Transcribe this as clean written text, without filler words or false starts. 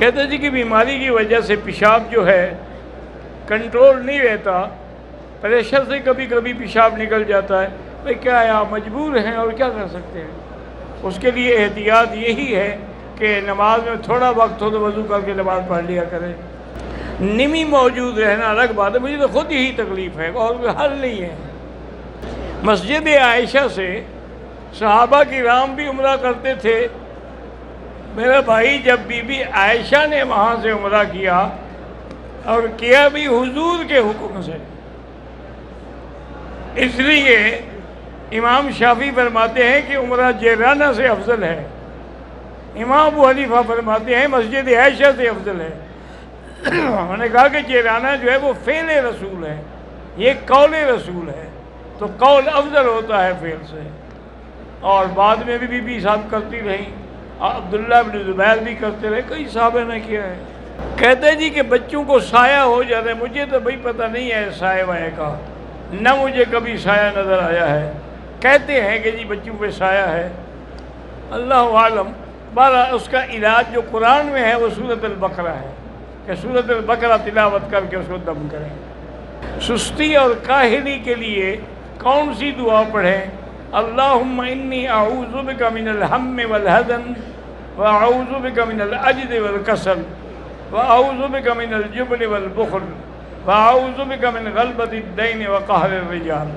کہتے جی کہ بیماری کی وجہ سے پیشاب جو ہے کنٹرول نہیں رہتا، پریشر سے کبھی کبھی پیشاب نکل جاتا ہے، بھائی کیا ہے آپ مجبور ہیں اور کیا کر سکتے ہیں؟ اس کے لیے احتیاط یہی ہے کہ نماز میں تھوڑا وقت ہو تو وضو کر کے نماز پڑھ لیا کریں۔ نمی موجود رہنا الگ بات ہے، مجھے تو خود یہی تکلیف ہے اور کوئی حل نہیں ہے۔ مسجد عائشہ سے صحابہ کرام بھی عمرہ کرتے تھے۔ میرا بھائی جب بی بی عائشہ نے وہاں سے عمرہ کیا اور کیا بھی حضور کے حکم سے، اس لیے امام شافعی فرماتے ہیں کہ عمرہ جیرانہ سے افضل ہے، امام ابو حنیفہ فرماتے ہیں مسجد عائشہ سے افضل ہے۔ انہوں نے کہا کہ جیرانہ جو ہے وہ فعل رسول ہے، یہ قول رسول ہے، تو قول افضل ہوتا ہے فعل سے۔ اور بعد میں بھی بی بی صاحب کرتی رہیں، عبداللہ بن زبیر بھی کرتے رہے، کئی صحابہ نے کیا ہے۔ کہتے جی کہ بچوں کو سایہ ہو جاتا ہے، مجھے تو بھائی پتہ نہیں ہے سایہ وایہ کا، نہ مجھے کبھی سایہ نظر آیا ہے، کہتے ہیں کہ جی بچوں پہ سایہ ہے، اللہ عالم۔ بہرحال اس کا علاج جو قرآن میں ہے وہ سورۃ البقرہ ہے کہ سورۃ البقرہ تلاوت کر کے اس کو دم کریں۔ سستی اور کاہلی کے لیے کون سی دعا پڑھیں؟ اللہم انی اعوذ بک من الہم والحزن واعوذ بک من العجز والکسل واعوذ بک من الجبن والبخل واعوذ بک من غلبۃ الدین وقہر الرجال۔